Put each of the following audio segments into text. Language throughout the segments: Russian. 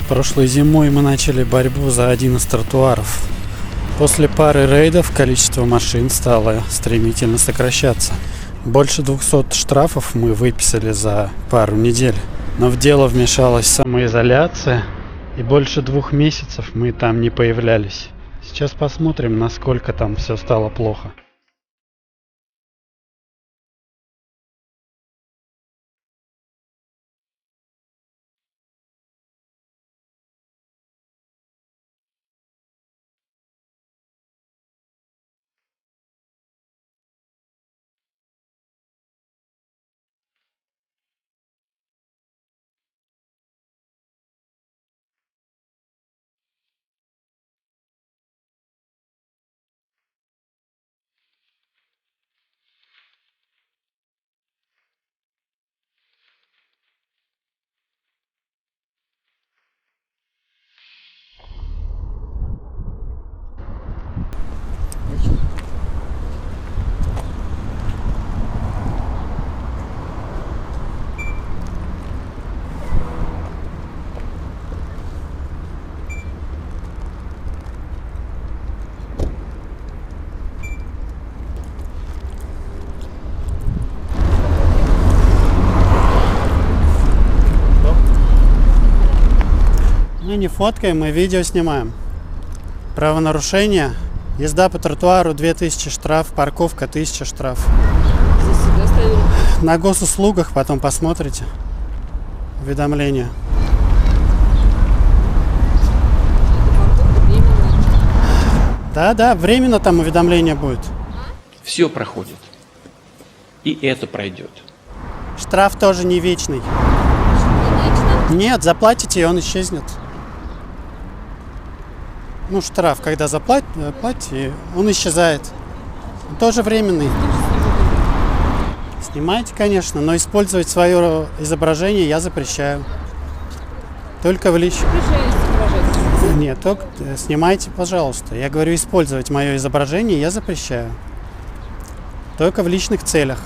Прошлой зимой мы начали борьбу за один из тротуаров. После пары рейдов количество машин стало стремительно сокращаться. Больше 200 штрафов мы выписали за пару недель. Но в дело вмешалась самоизоляция, и больше 2 месяцев мы там не появлялись. Сейчас посмотрим, насколько там все стало плохо. Мы не фоткаем, мы видео снимаем. Правонарушение. Езда по тротуару 2000 штраф, парковка 1000 штраф. Здесь всегда ставили. На госуслугах потом посмотрите. Уведомления. Да, временно там уведомление будет. Все проходит. И это пройдет. Штраф тоже не вечный. Нет, заплатите, и он исчезнет. Ну, штраф, когда заплатите, он исчезает. Он тоже временный. Снимайте, конечно, но использовать свое изображение я запрещаю. Только в личном. Нет, только снимайте, пожалуйста. Я говорю, использовать мое изображение я запрещаю. Только в личных целях.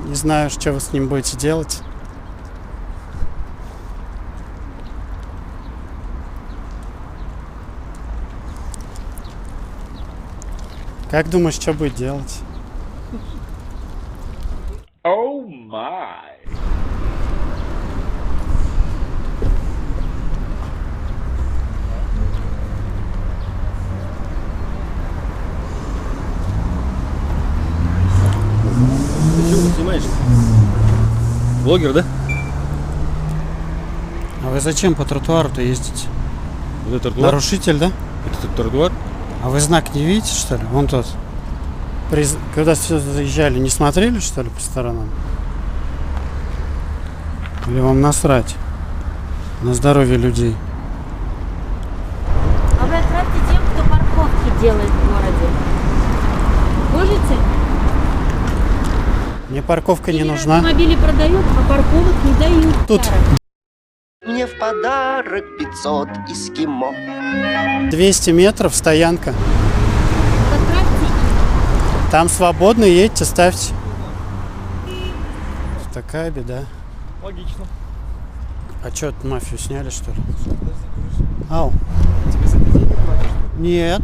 Не знаю, что вы с ним будете делать. Как думаешь, что будет делать? Oh my! Ты чего снимаешь? Блогер, да? А вы зачем по тротуару-то ездите? Вот это тротуар? Нарушитель, да? Это тротуар? А вы знак не видите, что ли? Вон тот. Когда все заезжали, не смотрели, что ли, по сторонам? Или вам насрать на здоровье людей? А вы отправьте тем, кто парковки делает в городе. Можете? Мне парковка не Или нужна. автомобили продают, а парковок не дают. Тут Мне в подарок 500 эскимо. 200 метров стоянка. Отправьте им. Там свободно, едьте, ставьте. Такая беда. Логично. А что, мафию сняли, что ли? Ау. Нет.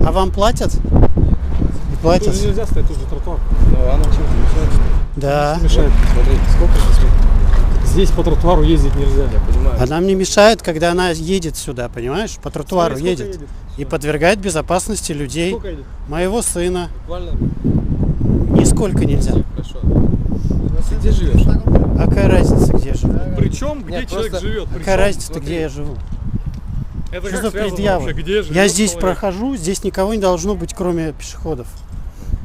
А вам платят? Не платят? Тут нельзя стоять, тут же тротуар. Ну, оно чем-то мешает, что ли? Да. Мешает. Смотри, сколько здесь? Здесь по тротуару ездить нельзя. Я понимаю. Она мне мешает, когда она едет сюда, понимаешь? По тротуару едет. И подвергает безопасности людей. Сколько едет? Моего сына. Буквально. Нисколько нельзя. Хорошо. Ты где живешь? А какая разница, где я живу? Причем, где Нет, человек просто- живет? Какая разница, где я живу? Это Что как за связано предъява? вообще? Где живет Я здесь человек? прохожу, здесь никого не должно быть, кроме пешеходов.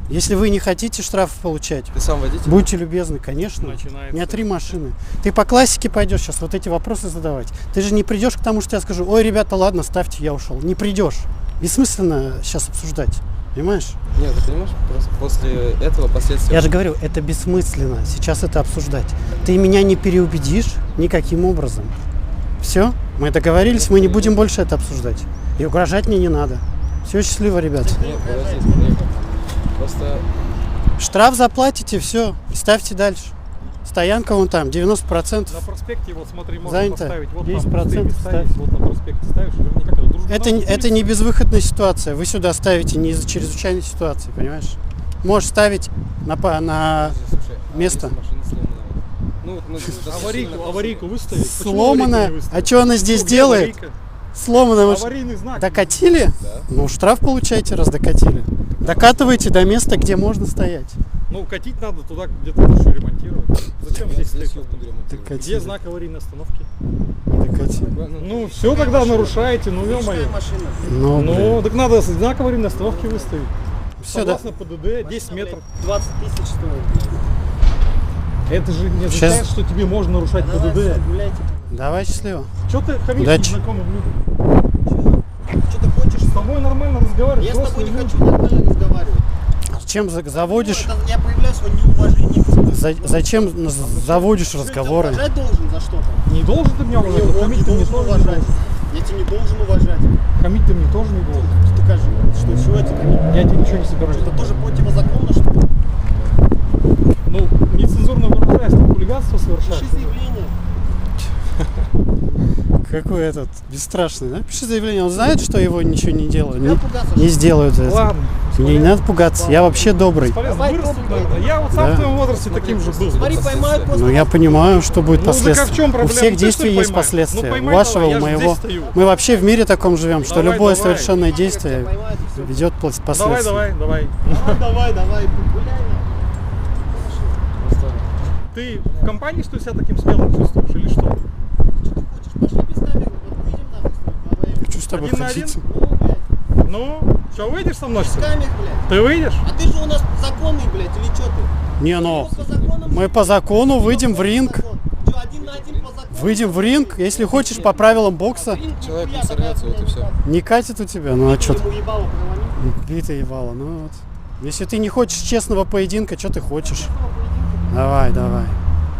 Если вы не хотите штраф получать, Ты сам водитель? будьте любезны, конечно. Начинается. У меня 3 машины. Ты по классике пойдешь сейчас вот эти вопросы задавать. Ты же не придешь к тому, что я скажу: ой, ребята, ладно, ставьте, я ушел. Не придешь. Бессмысленно сейчас обсуждать. Понимаешь? Нет, ты понимаешь, просто после этого последствия... Я же говорю, это бессмысленно сейчас это обсуждать. Ты меня не переубедишь никаким образом. Все? Мы договорились, мы не будем больше это обсуждать. И угрожать мне не надо. Все, счастливо, ребят. Нет, подожди, смотри. Просто... Штраф заплатите, все, и ставьте дальше. Стоянка вон там, 90%. На проспекте, вот смотри, можно Занято. поставить. Вот 10% там пустые места ставь. есть, вот на проспекте ставишь, наверняка как дружба. Это не безвыходная ситуация. Вы сюда ставите не из-за чрезвычайной ситуации, понимаешь? Можешь ставить на Слушай, место. если машина сломана, вот. Ну, вот мы достаточно сильно Аварийку выставить. Почему Сломанная. аварийку не А выставить? что она здесь Ну, где делает? аварийка? Сломанная машина. Аварийный знак. Докатили? Да. Ну, штраф получайте, раз докатили. Докатывайте до места, где можно стоять. Ну, катить надо туда, где ты будешь её ремонтировать. Зачем Я здесь здесь стоит? её буду ремонтировать. Докатили. Где знак аварийной остановки? Докатили. Ну, все тогда нарушаете, ну, ё-моё. Ну, Ну, так надо знак аварийной остановки выставить. все, да. Согласно ПДД, 10 метров. 20 тысяч стоит. Это же не Сейчас- означает, что тебе можно нарушать ПДД. Гуляйте. Давай счастливо. Что ты хамишь Удачи. незнакомым людям? Что ты хочешь? С тобой нормально разговаривать. Я с тобой не взрослые хочу нормально разговаривать. Зачем заводишь? Ну, это я проявляю свое неуважение к тебе. Зачем заводишь Что, я тебя разговоры? уважать должен за что-то? люди. Не должен ты меня Ты уважать, мне но хамить ты мне должен тоже не уважать. должен. Я тебя не должен уважать. Хамить ты мне тоже не должен. Докажи. Что, чего я тебе не... Я тебе ничего не собираюсь. Это тоже противозаконно, что ли? Ну, нецензурно выражаясь, ты хулиганство совершаешь. Пиши заявление. Какой этот бесстрашный, да? Пиши заявление. Он знает, что его ничего не делают. Я пугаться, Не что сделают за это. Ладно. Мне не надо пугаться. Я вообще добрый. Бесполезно. Давай, Вырос, просто наверное. Я вот сам Да. в твоем возрасте таким же был. Смотри, поймают после... Но я понимаю, что будет Ну, так а в последствия. чем У проблема? всех Ты, действий что ли, есть поймай? последствия. Ну, У поймай вашего, давай, у я же моего. здесь стою. Мы вообще в мире таком живем, что Давай, любое давай. совершенное действие Поймают, и всё. ведет последствия. Давай. Давай, давай, гуляй. Ты в компании, что себя таким смелым чувствуешь или что? Что ты хочешь? Пошли без камеры, вот выйдем нахуй с тобой, поговорим. Хочу с тобой Один на один? ходить. Ну, блядь, Ну, что, выйдешь со мной? без что ли? камер, блядь. Ты выйдешь? А ты же у нас законный, блядь, или что ты? Не, ну, Вот по законам мы же- по закону выйдем в ринг. Что, один на один по закону? Выйдем в ринг, если хочешь, по правилам бокса. Ринг Человек нихуя не сорвется, такая вот и хуйня всё. не Не катит у тебя, ну а что Ему ебало проломить. битое ебало, ну вот. Если ты не хочешь честного поединка, что ты хочешь? Какого поединка? Давай.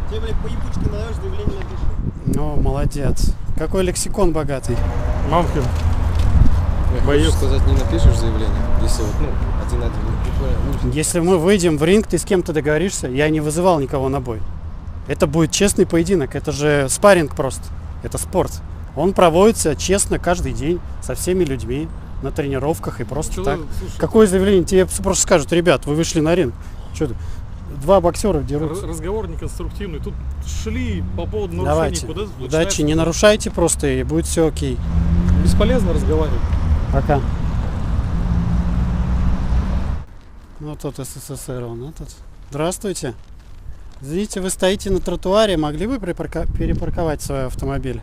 Тебе, блядь, по ебучке надаешь, заявление напишешь. Ну, молодец. Какой лексикон богатый. Мамкин. Я Боюсь. хочу сказать, не напишешь заявление, если вот, ну, один на один. Буквально. Если мы выйдем в ринг, ты с кем-то договоришься, я не вызывал никого на бой. Это будет честный поединок, это же спарринг просто, это спорт. Он проводится честно каждый день со всеми людьми на тренировках и просто Чё, так. слушай, Какое заявление? Тебе просто скажут, ребят, вы вышли на ринг. Что ты? Два боксера дерутся. разговор неконструктивный. Тут шли по поводу нарушений. Давайте. Куда Удачи, начинается? не нарушайте просто, и будет все окей. Бесполезно разговаривать. Пока. Ну, тот СССР, он этот. Здравствуйте. Извините, вы стоите на тротуаре, могли бы перепарковать свой автомобиль?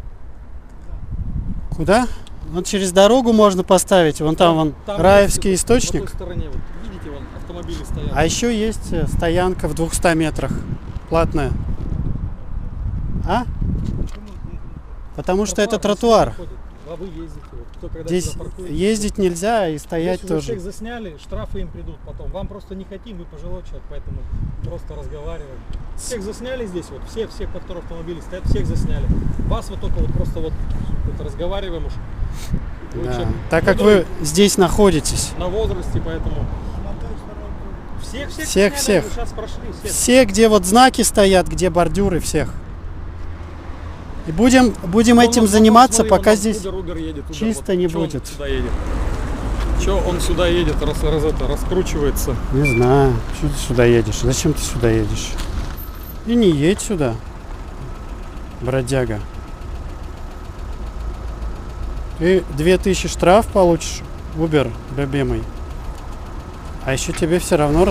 Куда? Вон через дорогу можно поставить, вон там Раевский есть, источник. По той стороне, вот, видите, вон автомобили стоят. А еще есть стоянка в 200 метрах, платная. А? Потому что это тротуар. А вы ездите, вот, кто когда Здесь сюда паркует. ездить нельзя и стоять Если вы тоже. всех засняли, штрафы им придут потом. Вам просто не хотим, вы пожилой человек, поэтому просто разговариваем. Всех засняли здесь, вот все, по которым автомобили стоят, всех засняли. Вас вот только вот просто вот разговариваем уж. Вы Да. человек Так как молодой, вы здесь находитесь. на возрасте, поэтому всех Всех. сейчас прошли, всех. Все, где вот знаки стоят, где бордюры, всех. И будем этим заниматься, пока здесь чисто не будет. Че он сюда едет, раскручивается? Не знаю, что ты сюда едешь? Зачем ты сюда едешь? И не едь сюда, бродяга. Ты 2000 штраф получишь, Uber, любимый. А еще тебе все равно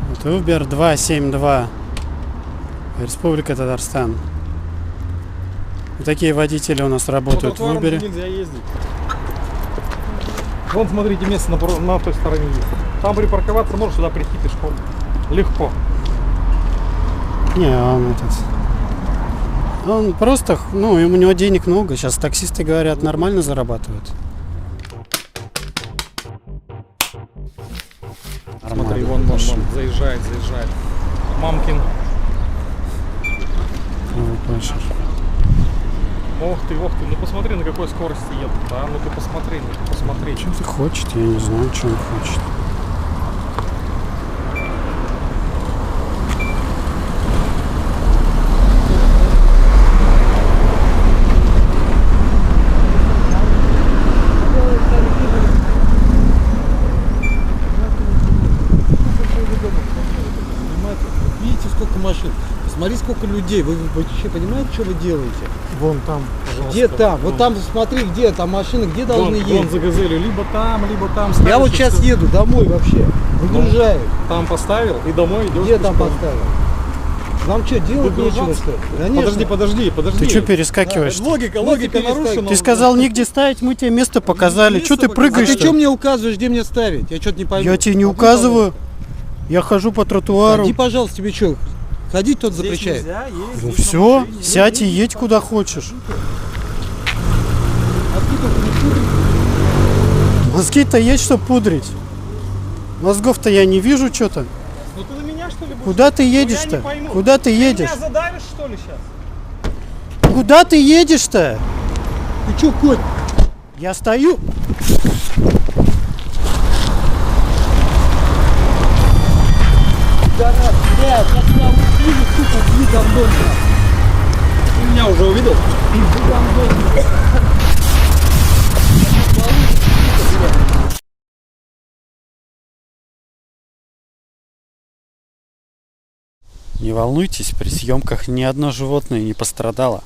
Вот Uber 272. Республика Татарстан. И такие водители у нас работают в Uber. Нельзя ездить. Вон, смотрите, место на той стороне есть. Там припарковаться можешь, сюда прийти пешком. Легко. Не, он просто, ну, у него денег много. Сейчас таксисты говорят, нормально зарабатывают. Смотри, вон, заезжает. Мамкин. Ох ты, ну посмотри, на какой скорости едут, да? Ну ты посмотри. Что ты хочешь? Я не знаю, что он хочет. Смотри, сколько людей. Вы вообще понимаете, что вы делаете? Вон там, пожалуйста. Где там? Вон. Вот там, смотри, где там машины, где должны Вон ездить? за газелью, либо там. Я ставишь, вот и сейчас всё. еду домой вообще. Выгружаю. Там поставил и домой идешь. Где там пешком. поставил? Вам что, делать нечего, Выгружаться? что ли? Конечно. Подожди. Ты что перескакиваешь? Логика перескакивай. нарушена. Ты сказал нигде ставить, мы тебе место показали. Место Что ты показали. А прыгаешь? ты что мне указываешь, где мне ставить? Я что-то не пойму. Я тебе не А вы, указываю. Я хожу по тротуару. Ходи, пожалуйста, тебе что? Ходить тот запрещает. Ну все, сядь и едь куда хочешь. Мозги-то есть что пудрить. Мозгов-то я не вижу что-то. Ну ты на меня что ли будешь? Куда ты Ну, я не едешь-то? пойму. Куда ты едешь? Меня задавишь что ли сейчас? Куда ты едешь-то? Ты что, кот? Я стою. Блядь, я тебя увижу, сука, иди гандон. Ты меня уже увидел? Не волнуйтесь, при съемках ни одно животное не пострадало.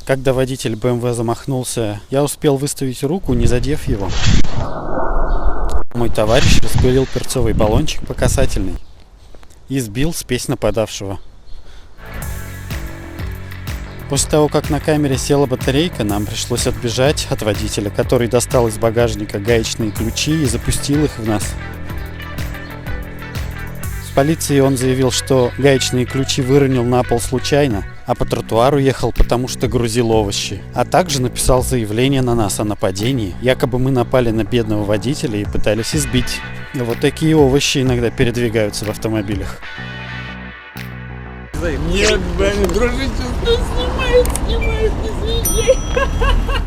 Когда водитель БМВ замахнулся, я успел выставить руку, не задев его. Мой товарищ распылил перцовый баллончик по касательной и сбил спесь нападавшего. После того, как на камере села батарейка, нам пришлось отбежать от водителя, который достал из багажника гаечные ключи и запустил их в нас. В полиции он заявил, что гаечные ключи выронил на пол случайно, а по тротуару ехал, потому что грузил овощи. А также написал заявление на нас о нападении. Якобы мы напали на бедного водителя и пытались избить. Вот такие овощи иногда передвигаются в автомобилях. Нет, Бенни, дружите. Снимают, не свежей.